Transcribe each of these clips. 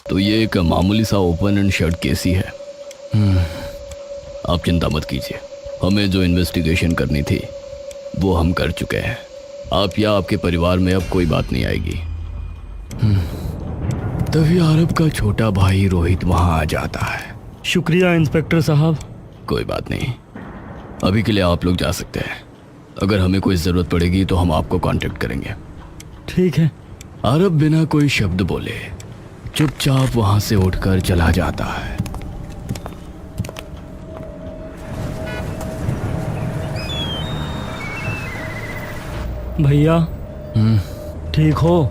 तो ये एक मामूली सा ओपन एंड शट केस ही है। आप चिंता मत कीजिए, हमें जो इन्वेस्टिगेशन करनी थी वो हम कर चुके हैं। आप या आपके परिवार में अब कोई बात नहीं आएगी। तभी आरब का छोटा भाई रोहित वहां आ जाता है। शुक्रिया इंस्पेक्टर साहब। कोई बात नहीं, अभी के लिए आप लोग जा सकते हैं। अगर हमें कोई ज़रूरत पड़ेगी तो हम आपको कांटेक्ट करेंगे। ठीक है। आरब बिना कोई शब्द बोले चुपचाप वहां से उठकर चला जाता है। भैया ठीक हो?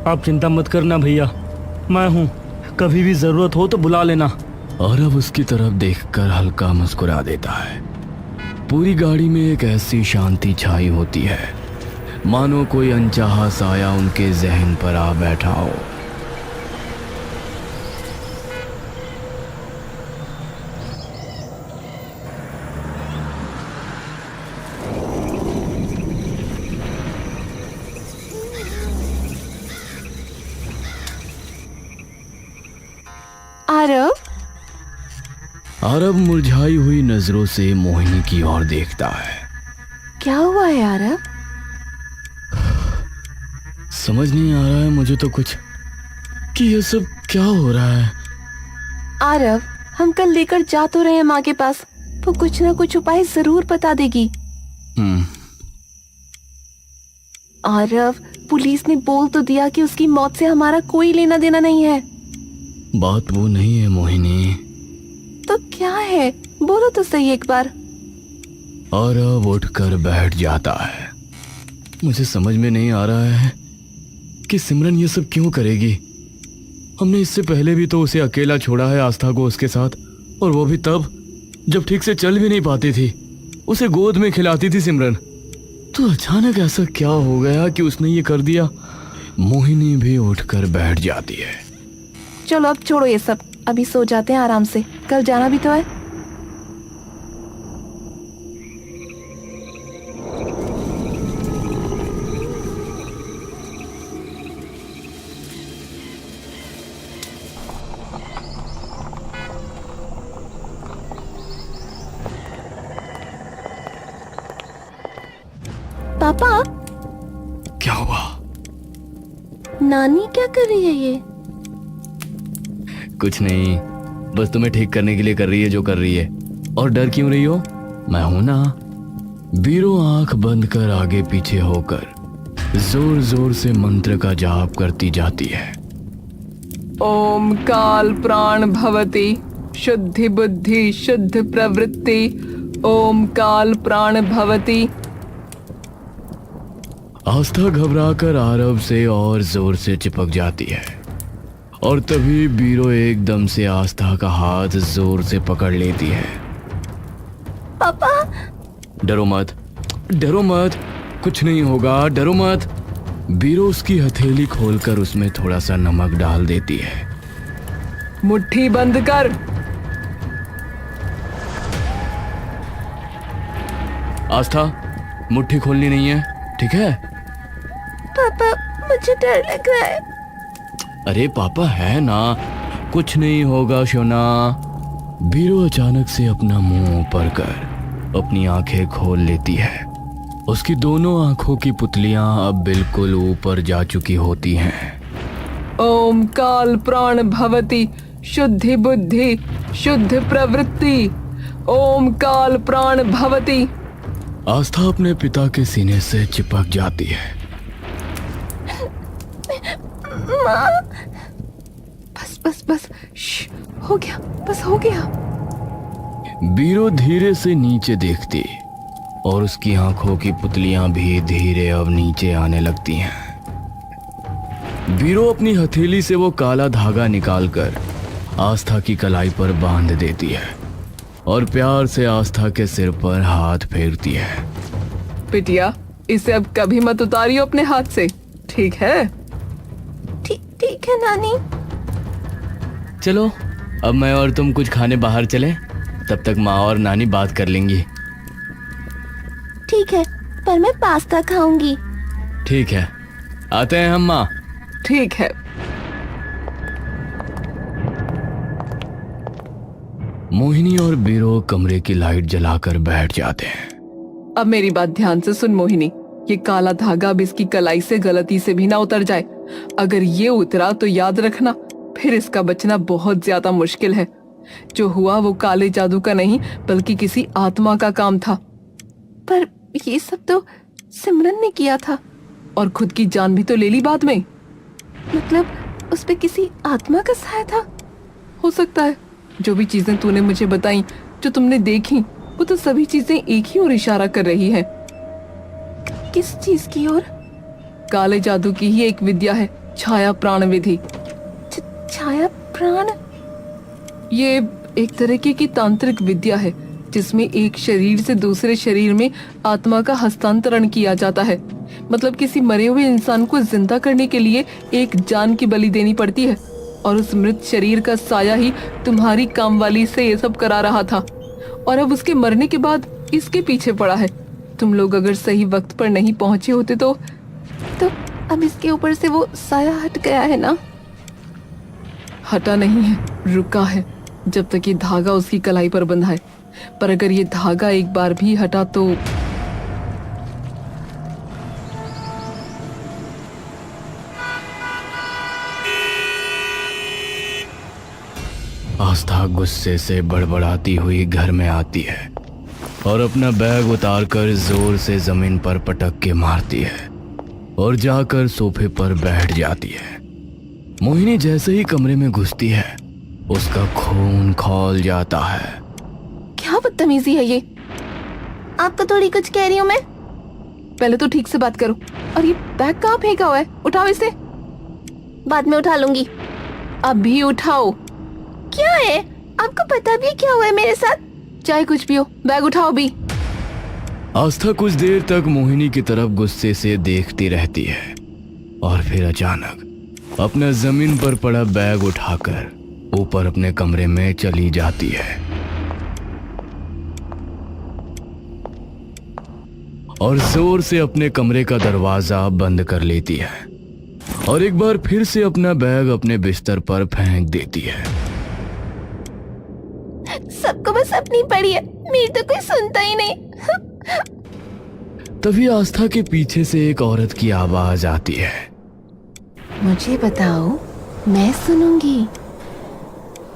आप चिंता मत करना भैया, मैं हूँ, कभी भी जरूरत हो तो बुला लेना। आरब उसकी तरफ देखकर हल्का मुस्कुरा देता है। पूरी गाड़ी में एक ऐसी शांति छाई होती है मानो कोई अनचाहा साया उनके जहन पर आ बैठा हो। आरब, आरब मुरझाई हुई नजरों से मोहिनी की ओर देखता है। क्या हुआ है आरब? समझ नहीं आ रहा है मुझे तो कुछ कि ये सब क्या हो रहा है। आरब, हम कल लेकर जा तो रहे हैं माँ के पास, वो कुछ ना कुछ उपाय जरूर बता देगी। आरब, पुलिस ने बोल तो दिया कि उसकी मौत से हमारा कोई लेना देना नहीं है। बात वो नहीं है मोहिनी। तो क्या है, बोलो तो सही एक बार। आरब उठकर बैठ जाता है। मुझे समझ में नहीं आ रहा है कि सिमरन ये सब क्यों करेगी। हमने इससे पहले भी तो उसे अकेला छोड़ा है आस्था को उसके साथ, और वो भी तब जब ठीक से चल भी नहीं पाती थी। उसे गोद में खिलाती थी सिमरन। तो अचानक ऐसा क्या हो गया कि उसने ये कर दिया। मोहिनी भी उठकर बैठ जाती है। चलो अब छोड़ो ये सब, अभी सो जाते हैं आराम से, कल जाना भी तो है। पापा, क्या हुआ? नानी क्या कर रही है ये? कुछ नहीं, बस तुम्हें ठीक करने के लिए कर रही है जो कर रही है। और डर क्यों रही हो, मैं हूं ना। बीरो आंख बंद कर आगे पीछे होकर जोर जोर से मंत्र का जाप करती जाती है। ओम काल प्राण भवति शुद्धि बुद्धि शुद्ध प्रवृत्ति। ओम काल प्राण भवति। आस्था घबराकर आरब से और जोर से चिपक जाती है, और तभी बीरो एकदम से आस्था का हाथ जोर से पकड़ लेती है। पापा, डरो मत, डरो मत, कुछ नहीं होगा, डरो मत। बीरो उसकी हथेली खोलकर उसमें थोड़ा सा नमक डाल देती है। मुट्ठी बंद कर। आस्था, मुट्ठी खोलनी नहीं है, ठीक है? पापा मुझे डर लग रहा है। अरे पापा है ना, कुछ नहीं होगा शोना। बीरो अचानक से अपना मुंह ऊपर कर अपनी आंखें खोल लेती है। उसकी दोनों आंखों की पुतलियां अब बिल्कुल ऊपर जा चुकी होती हैं। ओम काल प्राण भवति शुद्धि बुद्धि शुद्ध प्रवृत्ति। ओम काल प्राण भवति। आस्था अपने पिता के सीने से चिपक जाती है। माँ, बस बस बस, हो गया, बस हो गया। बीरो धीरे से नीचे देखती और उसकी आंखों की पुतलियां भी धीरे अब नीचे आने लगती हैं। बीरो अपनी हथेली से वो काला धागा निकालकर आस्था की कलाई पर बांध देती है और प्यार से आस्था के सिर पर हाथ फेरती है। बिटिया, इसे अब कभी मत उतारियो अपने हाथ से, ठीक है? ठीक है नानी। चलो अब मैं और तुम कुछ खाने बाहर चले, तब तक माँ और नानी बात कर लेंगी। ठीक है, पर मैं पास्ता खाऊंगी। ठीक है, आते हैं हम माँ। ठीक है। मोहिनी और बीरो कमरे की लाइट जलाकर बैठ जाते हैं। अब मेरी बात ध्यान से सुन मोहिनी, ये काला धागा अब इसकी कलाई से गलती से भी ना उतर जाए। अगर ये उतरा तो याद रखना, फिर इसका बचना बहुत ज्यादा मुश्किल है। जो हुआ वो काले जादू का नहीं बल्कि किसी आत्मा का काम था। पर ये सब तो सिमरन ने किया था। और खुद की जान भी तो ले ली बाद में। मतलब उस पे किसी आत्मा का साया था? हो सकता है। जो भी चीजें तूने मुझे बताई, जो तुमने देखी, वो तो सभी चीजें एक ही ओर इशारा कर रही हैं। किस चीज की ओर? काले जादू की ही एक विद्या है, छाया प्राण विधि। छाया प्राण? ये एक तरीके की तांत्रिक विद्या है जिसमें एक शरीर से दूसरे शरीर में आत्मा का हस्तांतरण किया जाता है। मतलब किसी मरे हुए इंसान को जिंदा करने के लिए एक जान की बलि देनी पड़ती है, और उस मृत शरीर का साया ही तुम्हारी कामवाली से ये सब करा रहा था, और अब उसके मरने के बाद इसके पीछे पड़ा है। तुम लोग अगर सही वक्त पर नहीं पहुंचे होते तो अब इसके ऊपर से वो साया हट गया है ना? हटा नहीं है, रुका है जब तक ये धागा उसकी कलाई पर बंधा है। पर अगर ये धागा एक बार भी हटा तो आस्था गुस्से से बड़बड़ाती हुई घर में आती है और अपना बैग उतारकर जोर से जमीन पर पटक के मारती है और जाकर सोफे पर बैठ जाती है। मोहिनी जैसे ही कमरे में घुसती है उसका खून खौल जाता है। क्या बदतमीजी है ये? आपको थोड़ी कुछ कह रही हूँ मैं। पहले तो ठीक से बात करो। और ये बैग कहाँ फेंका हुआ है? उठाओ इसे। बाद में उठा लूंगी। अभी उठाओ। क्या है? आपको पता भी है क्या हुआ है मेरे साथ? चाहे कुछ भी हो, बैग उठाओ भी। आस्था कुछ देर तक मोहिनी की तरफ गुस्से से देखती रहती है और फिर अचानक अपना जमीन पर पड़ा बैग उठाकर ऊपर अपने कमरे में चली जाती है और जोर से अपने कमरे का दरवाजा बंद कर लेती है और एक बार फिर से अपना बैग अपने बिस्तर पर फेंक देती है। सबको बस अपनी पड़ी है, मेरी तो कोई सुनता ही नहीं। तभी आस्था के पीछे से एक औरत की आवाज आती है। मुझे बताओ, मैं सुनूंगी।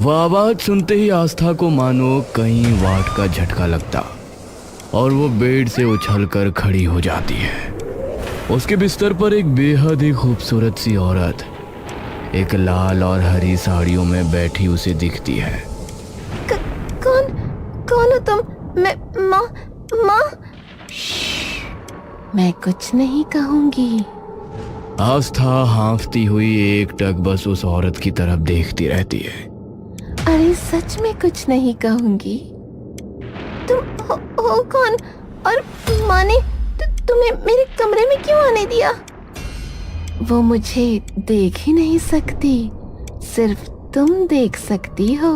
वह आवाज सुनते ही आस्था को मानो कई वाट का झटका लगता और वो बेड से उछलकर खड़ी हो जाती है। उसके बिस्तर पर एक बेहद ही खूबसूरत सी औरत एक लाल और हरी साड़ियों में बैठी उसे दिखती है। कौन हो तुम? माँ? मैं कुछ नहीं कहूंगी। आस्था हांफती हुई एकटक बस उस औरत की तरफ देखती रहती है। अरे सच में कुछ नहीं कहूंगी। तुम हो कौन? और माँ ने तुम्हें मेरे कमरे में क्यों आने दिया? वो मुझे देख ही नहीं सकती, सिर्फ तुम देख सकती हो।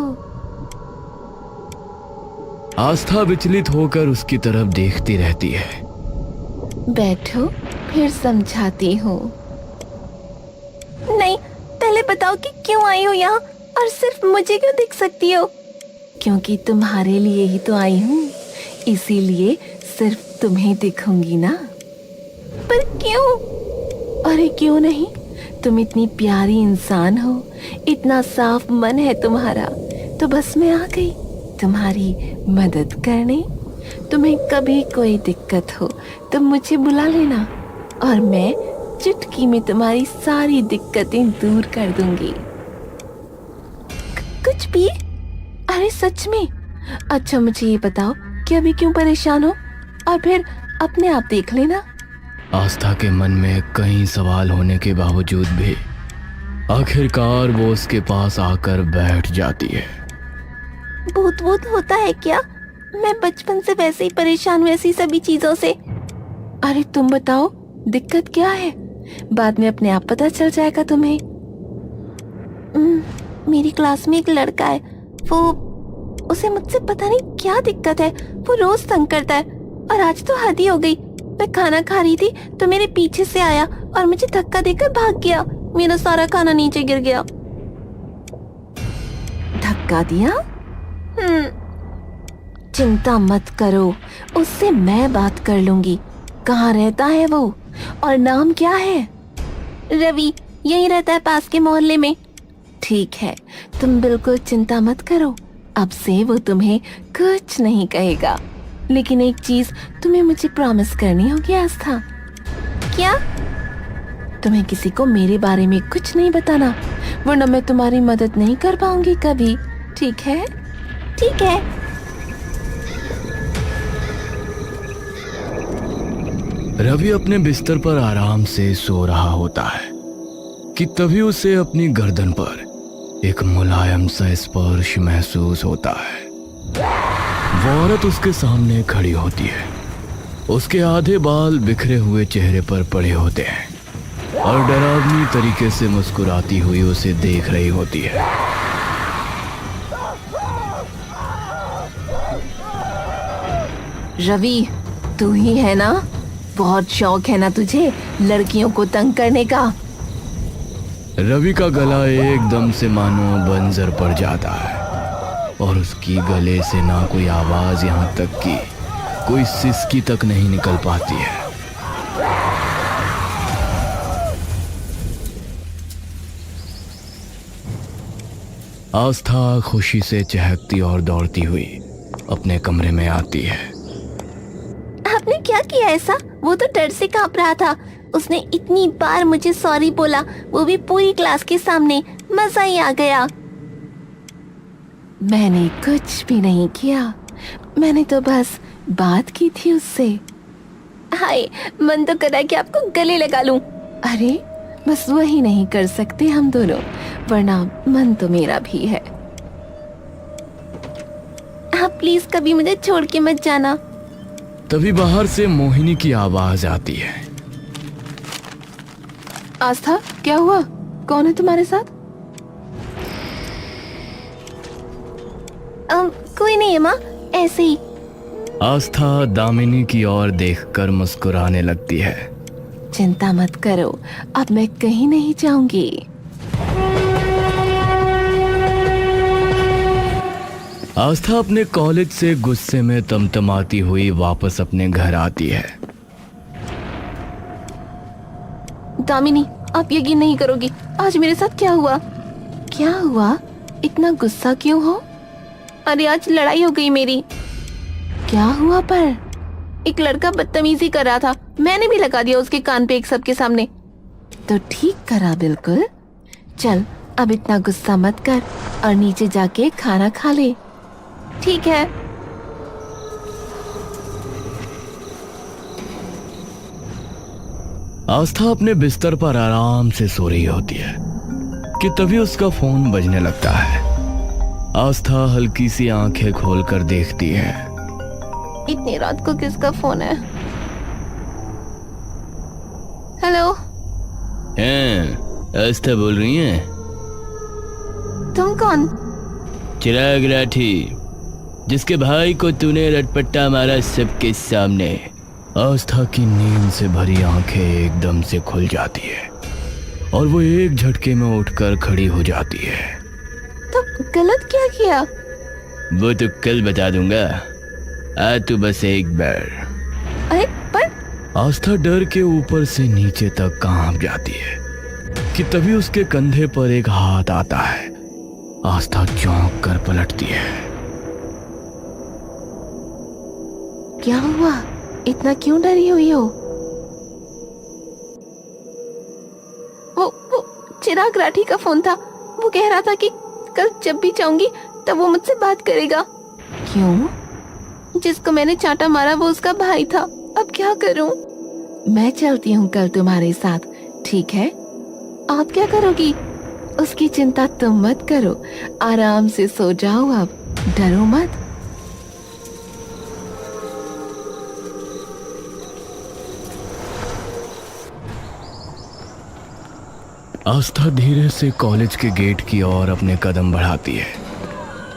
आस्था विचलित होकर उसकी तरफ देखती रहती है। बैठो, फिर समझाती हूँ। नहीं, पहले बताओ कि क्यों आई हो यहाँ और सिर्फ मुझे क्यों दिख सकती हो? क्योंकि तुम्हारे लिए ही तो आई हूँ, इसीलिए सिर्फ तुम्हें दिखूंगी ना। पर क्यों? अरे क्यों नहीं, तुम इतनी प्यारी इंसान हो, इतना साफ मन है तुम्हारा, तो बस मैं आ गई तुम्हारी मदद करने। तुम्हें कभी कोई दिक्कत हो तो मुझे बुला लेना और मैं चुटकी में तुम्हारी सारी दिक्कतें दूर कर दूंगी। कुछ भी? अरे सच में? अच्छा मुझे ये बताओ कि अभी क्यों परेशान हो, और फिर अपने आप देख लेना। आस्था के मन में कई सवाल होने के बावजूद भी आखिरकार वो उसके पास आकर बैठ जाती है। भूत होता है क्या? मैं बचपन से वैसे ही परेशान हूँ ऐसी सभी चीजों से। अरे तुम बताओ, दिक्कत क्या है? बाद में अपने आप पता चल जाएगा तुम्हें। मेरी क्लास में एक लड़का है, उसे मुझसे पता नहीं क्या दिक्कत है, वो रोज तंग करता है, और आज तो हद ही हो गई। मैं खाना खा रही थी तो मेरे पीछे से आया और मुझे धक्का देकर भाग गया। मेरा सारा खाना नीचे गिर गया। धक्का दिया? चिंता मत करो, उससे मैं बात कर लूंगी। कहाँ रहता है वो और नाम क्या है? रवि, यही रहता है पास के मोहल्ले में। ठीक है, तुम बिल्कुल चिंता मत करो, अब से वो तुम्हें कुछ नहीं कहेगा। लेकिन एक चीज तुम्हें मुझे प्रॉमिस करनी होगी आस्था। क्या? तुम्हें किसी को मेरे बारे में कुछ नहीं बताना, वरना मैं तुम्हारी मदद नहीं कर पाऊंगी कभी। ठीक है? ठीक है। रवि अपने बिस्तर पर आराम से सो रहा होता है कि तभी उसे अपनी गर्दन पर एक मुलायम सा स्पर्श महसूस होता है। वो औरत उसके सामने खड़ी होती है। उसके आधे बाल बिखरे हुए चेहरे पर पड़े होते हैं और डरावनी तरीके से मुस्कुराती हुई उसे देख रही होती है। रवि, तू ही है ना? बहुत शौक है ना तुझे लड़कियों को तंग करने का? रवि का गला एकदम से मानो बंजर पड़ जाता है और उसकी गले से ना कोई आवाज, यहाँ तक कि कोई सिसकी तक नहीं निकल पाती है। आस्था खुशी से चहकती और दौड़ती हुई अपने कमरे में आती है। आपने क्या किया ऐसा? वो तो डर से कांप रहा था। उसने इतनी बार मुझे सॉरी बोला, वो भी पूरी क्लास के सामने। मजा ही आ गया। मैंने कुछ भी नहीं किया, मैंने तो बस बात की थी उससे। हाय, मन तो करा कि आपको गले लगा लूं। अरे बस वही नहीं कर सकते हम दोनों, वरना मन तो मेरा भी है। आप प्लीज कभी मुझे छोड़ के मत जाना। तभी बाहर से मोहिनी की आवाज आती है। आस्था, क्या हुआ? कौन है तुम्हारे साथ? कोई नहीं है माँ, ऐसे ही। आस्था दामिनी की ओर देखकर मुस्कुराने लगती है। चिंता मत करो, अब मैं कहीं नहीं जाऊंगी। आस्था अपने कॉलेज से गुस्से में तमतमाती हुई वापस अपने घर आती है। दामिनी, आप यकीन नहीं करोगी, आज मेरे साथ क्या हुआ। क्या हुआ? इतना गुस्सा क्यों हो? अरे आज लड़ाई हो गई मेरी। क्या हुआ पर? एक लड़का बदतमीजी कर रहा था, मैंने भी लगा दिया उसके कान पे एक सबके सामने। तो ठीक करा बिल्कुल। चल अब इतना गुस्सा मत कर और नीचे जाके खाना खा ले। ठीक है। आस्था अपने बिस्तर पर आराम से सो रही होती है कि तभी उसका फोन बजने लगता है। आस्था हल्की सी आंखें खोलकर देखती है। इतनी रात को किसका फोन है? हेलो, हैं, आस्था बोल रही हैं? तुम कौन? चिराग राठी, जिसके भाई को तूने रटपट्टा मारा सबके सामने। आस्था की नींद से भरी आंखें एकदम से खुल जाती है और वो एक झटके में उठकर खड़ी हो जाती है। तो गलत क्या किया? वो तो कल बता दूंगा, आ तू बस एक बार। अरे पर आस्था डर के ऊपर से नीचे तक कांप जाती है कि तभी उसके कंधे पर एक हाथ आता है। आस्था चौंक कर पलटती है। क्या हुआ? इतना क्यों डरी हुई हो? वो चिराग राठी का फोन था। वो कह रहा था कि कल जब भी चाहूंगी तब वो मुझसे बात करेगा। क्यों? जिसको मैंने चांटा मारा वो उसका भाई था। अब क्या करूं? मैं चलती हूँ कल तुम्हारे साथ, ठीक है? आप क्या करोगी? उसकी चिंता तुम मत करो, आराम से सो जाओ, अब डरो मत। आस्था धीरे से कॉलेज के गेट की ओर अपने कदम बढ़ाती है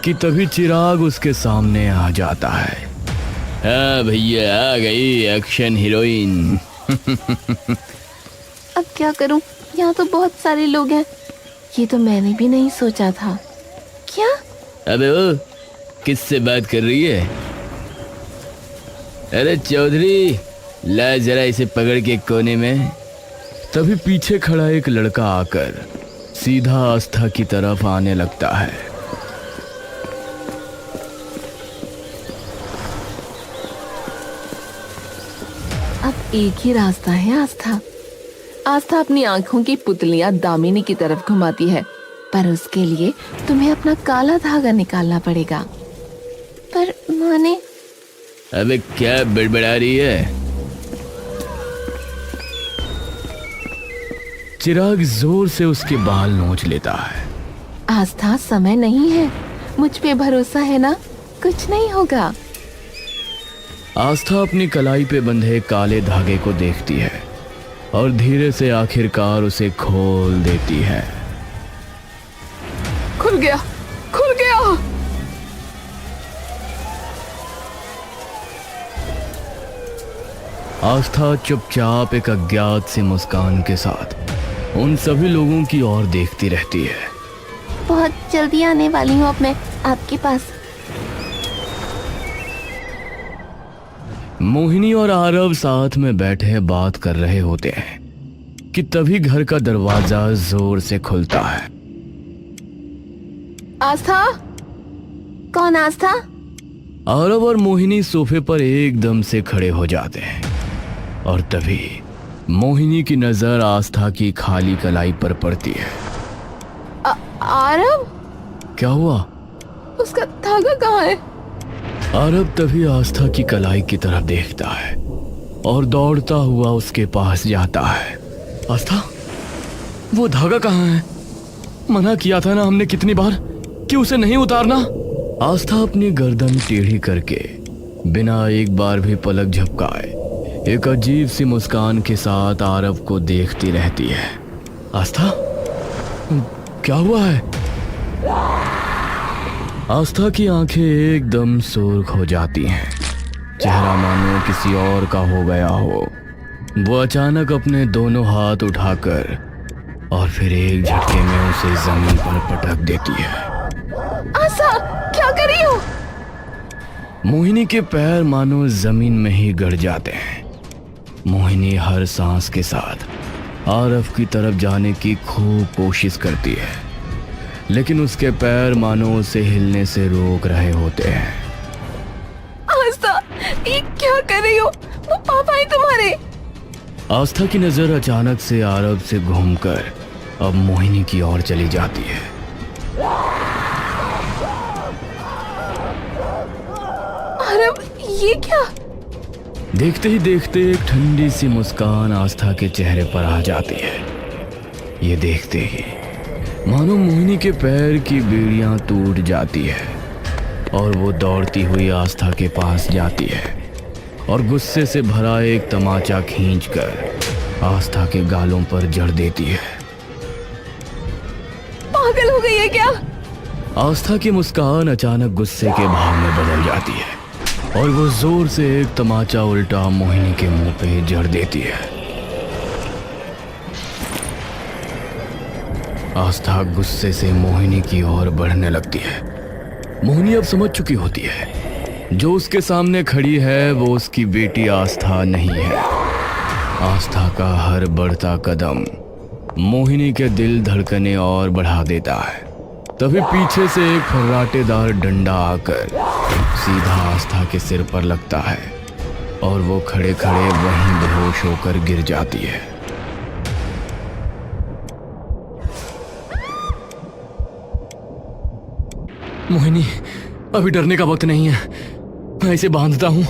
कि तभी चिराग उसके सामने आ जाता है। हाँ भैया, आ गई एक्शन हीरोइन। अब क्या करूं? यहाँ तो बहुत सारे लोग हैं। ये तो मैंने भी नहीं सोचा था। क्या? अबे वो किससे बात कर रही है? अरे चौधरी, ला जरा इसे पकड़ के कोने में। तभी पीछे खड़ा एक लड़का आकर सीधा आस्था की तरफ आने लगता है। अब एक ही रास्ता है आस्था। आस्था अपनी आंखों की पुतलियां दामिनी की तरफ घुमाती है, पर उसके लिए तुम्हें अपना काला धागा निकालना पड़ेगा। पर माने अबे क्या बड़बड़ा रही है? चिराग जोर से उसके बाल नोच लेता है। आस्था, समय नहीं है, मुझ पे भरोसा है ना, कुछ नहीं होगा। आस्था अपनी कलाई पे बंधे काले धागे को देखती है और धीरे से आखिरकार उसे खोल देती है। खुल गया, खुल गया। आस्था चुपचाप एक अज्ञात सी मुस्कान के साथ उन सभी लोगों की ओर देखती रहती है। बहुत जल्दी आने वाली हूँ अब मैं आपके पास। मोहिनी और आरव साथ में बैठे बात कर रहे होते हैं कि तभी घर का दरवाजा जोर से खुलता है। आस्था? कौन आस्था? आरव और मोहिनी सोफे पर एकदम से खड़े हो जाते हैं और तभी मोहिनी की नजर आस्था की खाली कलाई पर पड़ती है। आरव? क्या हुआ? उसका धागा कहाँ है? आरव तभी आस्था की कलाई की तरफ देखता है और दौड़ता हुआ उसके पास जाता है। आस्था, वो धागा कहाँ है? मना किया था ना हमने कितनी बार कि उसे नहीं उतारना। आस्था अपनी गर्दन टेढ़ी करके बिना एक बार भी पलक झपकाए एक अजीब सी मुस्कान के साथ आरव को देखती रहती है। आस्था, क्या हुआ है? आस्था की आंखें एकदम सुर्ख हो जाती हैं, चेहरा मानो किसी और का हो गया हो। वो अचानक अपने दोनों हाथ उठाकर और फिर एक झटके में उसे जमीन पर पटक देती है। आस्था, क्या कर रही हो? मोहिनी के पैर मानो जमीन में ही गड़ जाते हैं। मोहिनी हर सांस के साथ आरव की तरफ जाने की खूब कोशिश करती है, लेकिन उसके पैर मानो उसे हिलने से रोक रहे होते हैं। आस्था, ये क्या कर रही हो? वो पापा है तुम्हारे। आस्था की नजर अचानक से आरव से घूमकर अब मोहिनी की ओर चली जाती है। आरव, ये क्या? देखते ही देखते एक ठंडी सी मुस्कान आस्था के चेहरे पर आ जाती है। ये देखते ही मानो मोहिनी के पैर की बेड़ियां टूट जाती है और वो दौड़ती हुई आस्था के पास जाती है और गुस्से से भरा एक तमाचा खींचकर आस्था के गालों पर जड़ देती है। पागल हो गई है क्या? आस्था की मुस्कान अचानक गुस्से के भाव में बदल जाती है और वो जोर से एक तमाचा उल्टा मोहिनी के मुंह पे जड़ देती है। आस्था गुस्से से मोहिनी की ओर बढ़ने लगती है। मोहिनी अब समझ चुकी होती है जो उसके सामने खड़ी है वो उसकी बेटी आस्था नहीं है। आस्था का हर बढ़ता कदम मोहिनी के दिल धड़कने और बढ़ा देता है। तभी पीछे से एक फर्राटेदार डंडा आकर सीधा आस्था के सिर पर लगता है और वो खड़े खड़े वहीं बेहोश होकर गिर जाती है। मोहिनी, अभी डरने का वक्त नहीं है, मैं इसे बांधता हूँ,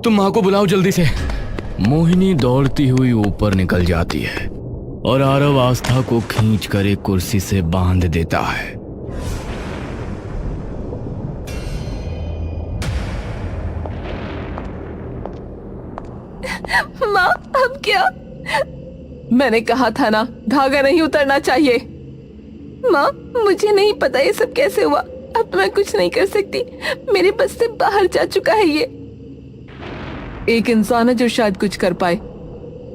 तुम माँ को बुलाओ जल्दी से। मोहिनी दौड़ती हुई ऊपर निकल जाती है और आरव आस्था को खींचकर एक कुर्सी से बांध देता है। माँ, अब क्या? मैंने कहा था ना, धागा नहीं उतरना चाहिए। माँ, मुझे नहीं पता ये सब कैसे हुआ। अब मैं कुछ नहीं कर सकती, मेरे बस से बाहर जा चुका है ये। एक इंसान है जो शायद कुछ कर पाए।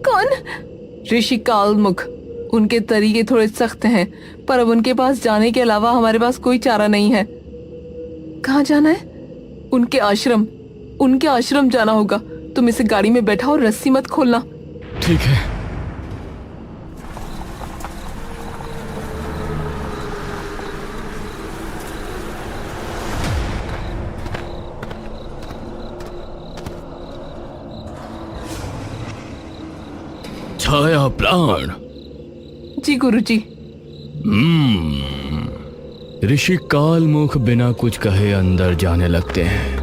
कौन? ऋषि कालमुख। उनके तरीके थोड़े सख्त हैं, पर अब उनके पास जाने के अलावा हमारे पास कोई चारा नहीं है। कहाँ जाना है? उनके आश्रम जाना होगा। तुम इसे गाड़ी में बैठा और रस्सी मत खोलना। ठीक है। छाया प्राण। जी गुरुजी। ऋषि कालमुख बिना कुछ कहे अंदर जाने लगते हैं।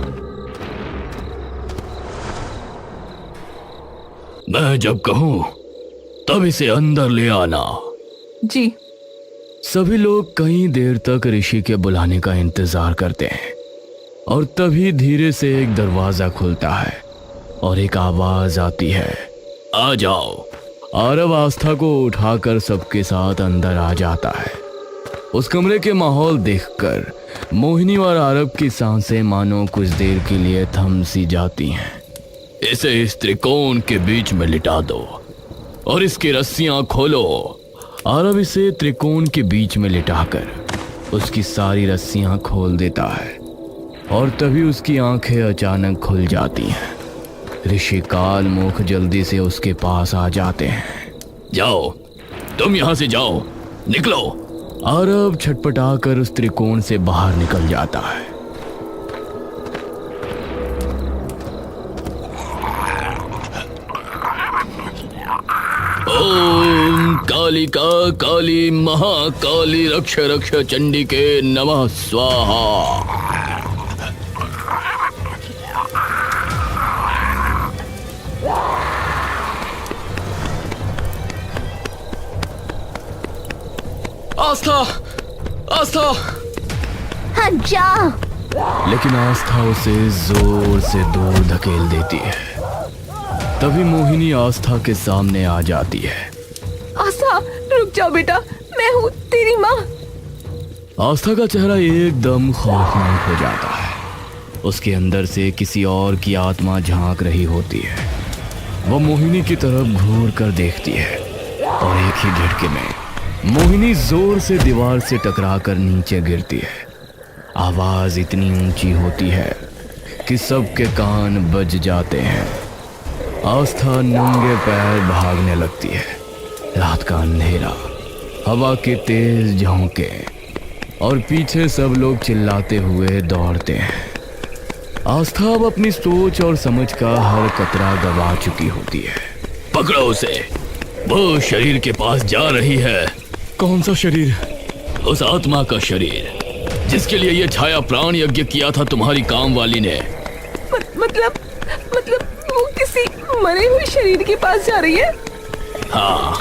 मैं जब कहूं तब इसे अंदर ले आना। जी। सभी लोग कई देर तक ऋषि के बुलाने का इंतजार करते हैं और तभी धीरे से एक दरवाजा खुलता है और एक आवाज आती है, आ जाओ। आरव आस्था को उठाकर सबके साथ अंदर आ जाता है। उस कमरे के माहौल देखकर मोहिनी और आरव की सांसें मानो कुछ देर के लिए थम सी जाती हैं। इसे इस त्रिकोण के बीच में लिटा दो और इसकी रस्सियां खोलो। आरव इसे त्रिकोण के बीच में लिटाकर उसकी सारी रस्सियां खोल देता है और तभी उसकी आंखें अचानक खुल जाती हैं। ऋषि कालमुख जल्दी से उसके पास आ जाते हैं। जाओ, तुम यहां से जाओ, निकलो। आरव छटपटाकर उस त्रिकोण से बाहर निकल जाता है। ओम कालिका काली महाकाली रक्ष रक्ष चंडिके नमः स्वाहा। आस्था, आस्था। हाँ जा। लेकिन आस्था उसे जोर से दूर धकेल देती है। तभी मोहिनी आस्था के सामने आ जाती है। आस्था, रुक जाओ बेटा, मैं हूँ तेरी माँ। आस्था का चेहरा एकदम खौफनाक हो जाता है। उसके अंदर से किसी और की आत्मा झांक रही होती है। वह मोहिनी की तरफ घूर कर देखती है और एक ही झटके में मोहिनी जोर से दीवार से टकराकर नीचे गिरती है। आवाज इतनी ऊंची होती है कि सबके कान बज जाते हैं। आस्था नंगे पैर भागने लगती है। रात का अंधेरा, हवा के तेज झोंके और पीछे सब लोग चिल्लाते हुए दौड़ते हैं। आस्था अब अपनी सोच और समझ का हर कतरा गवा चुकी होती है। पकड़ो उसे, वो शरीर के पास जा रही है। कौन सा शरीर? उस आत्मा का शरीर जिसके लिए ये छाया प्राण यज्ञ किया था तुम्हारी काम वाली ने। मतलब वो किसी मरे हुए शरीर के पास जा रही है? हाँ,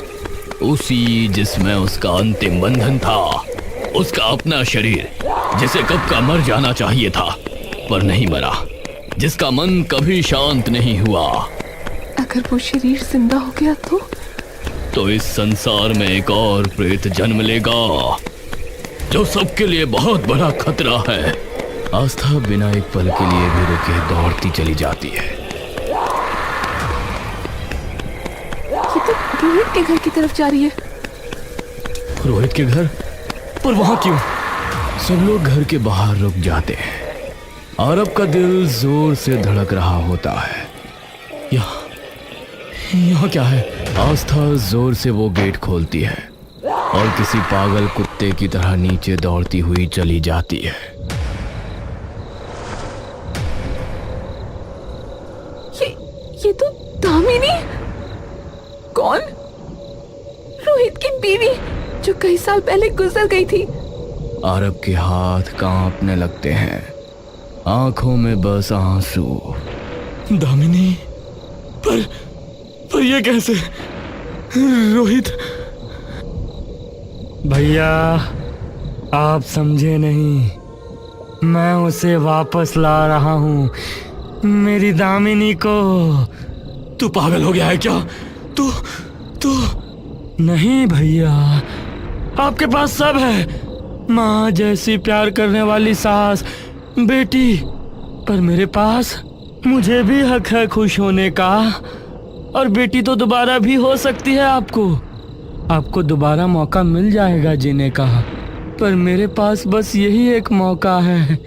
उसी जिसमें उसका अंतिम बंधन था। उसका अपना शरीर जिसे कब का मर जाना चाहिए था पर नहीं मरा, जिसका मन कभी शांत नहीं हुआ। अगर वो शरीर जिंदा हो गया तो इस संसार में एक और प्रेत जन्म लेगा जो सबके लिए बहुत बड़ा खतरा है। आस्था बिना एक पल के लिए भी रुके दौड़ती चली जाती है। ये तो रोहित के घर की तरफ जा रही है। रोहित के घर? पर वहां क्यों? सब लोग घर के बाहर रुक जाते हैं। आरव का दिल जोर से धड़क रहा होता है। यहाँ क्या है? आस्था जोर से वो गेट खोलती है और किसी पागल कुत्ते की तरह नीचे दौड़ती हुई चली जाती है। ये तो दामिनी। कौन? रोहित की बीवी जो कई साल पहले गुजर गई थी। आरव के हाथ कांपने लगते हैं, आंखों में बस आंसू। दामिनी? पर ये कैसे? रोहित? भैया आप समझे नहीं, मैं उसे वापस ला रहा हूँ, मेरी दामिनी को। तू पागल हो गया है क्या? तू नहीं भैया, आपके पास सब है, माँ जैसी प्यार करने वाली सास, बेटी, पर मेरे पास मुझे भी हक है खुश होने का। और बेटी तो दोबारा भी हो सकती है। आपको दोबारा मौका मिल जाएगा जीने का, पर मेरे पास बस यही एक मौका है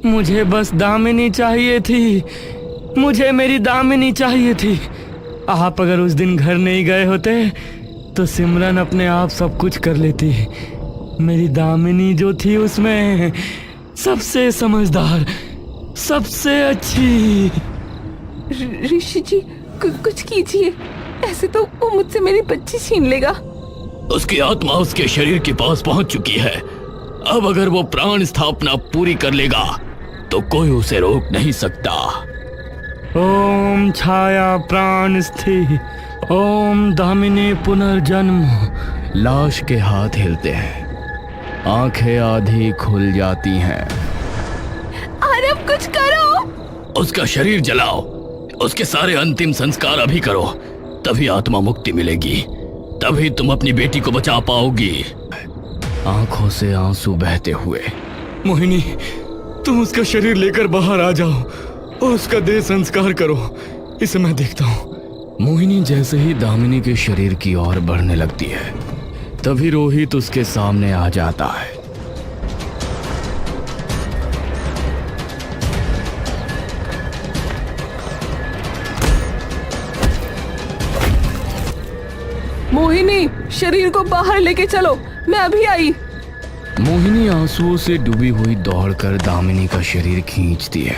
मुझे बस दामिनी चाहिए थी, मुझे मेरी दामिनी चाहिए थी। आप अगर उस दिन घर नहीं गए होते तो सिमरन अपने आप सब कुछ कर लेती। मेरी दामिनी जो थी उसमें सबसे समझदार, सबसे अच्छी। ऋषि जी कुछ कीजिए, ऐसे तो वो मुझसे मेरी बच्ची छीन लेगा। उसकी आत्मा उसके शरीर के पास पहुंच चुकी है। अब अगर वो प्राण स्थापना पूरी कर लेगा तो कोई उसे रोक नहीं सकता। ओम छाया प्राण स्थिति, ओम दामिनी पुनर्जन्म। लाश के हाथ हिलते हैं, आंखें आधी खुल जाती हैं। आरव कुछ करो। उसका शरीर जलाओ, उसके सारे अंतिम संस्कार अभी करो, तभी आत्मा मुक्ति मिलेगी, तभी तुम अपनी बेटी को बचा पाओगी। आंखों से आंसू बहते हुए, मोहिनी, तुम उसका शरीर लेकर बाहर आ जाओ और उसका देह संस्कार करो, इसे मैं देखता हूँ। मोहिनी जैसे ही दामिनी के शरीर की ओर बढ़ने लगती है, तभी रोहित उसके सामने आ जाता है। मोहिनी, शरीर को बाहर लेके चलो, मैं अभी आई। मोहिनी आंसुओं से डूबी हुई दौड़कर दामिनी का शरीर खींचती है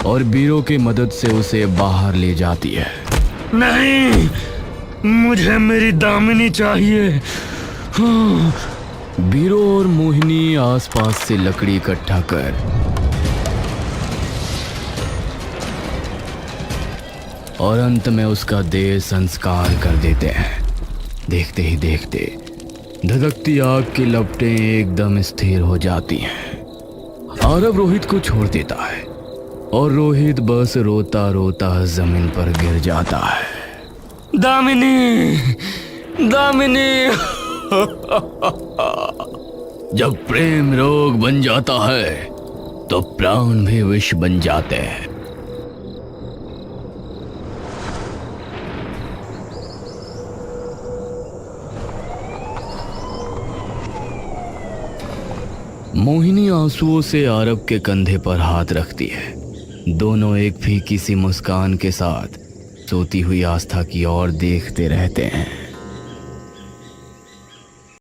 और बीरो की मदद से उसे बाहर ले जाती है। नहीं, मुझे मेरी दामिनी चाहिए। हाँ। बीरो और मोहिनी आसपास से लकड़ी इकट्ठा कर और अंत में उसका देह संस्कार कर देते हैं। देखते ही देखते धधकती आग की लपटें एकदम स्थिर हो जाती हैं। आरव रोहित को छोड़ देता है और रोहित बस रोता रोता जमीन पर गिर जाता है। दामिनी, दामिनी। जब प्रेम रोग बन जाता है तो प्राण भी विष बन जाते हैं। मोहिनी आंसुओं से आरव के कंधे पर हाथ रखती है। दोनों एक फीकी सी मुस्कान के साथ सोती हुई आस्था की ओर देखते रहते हैं।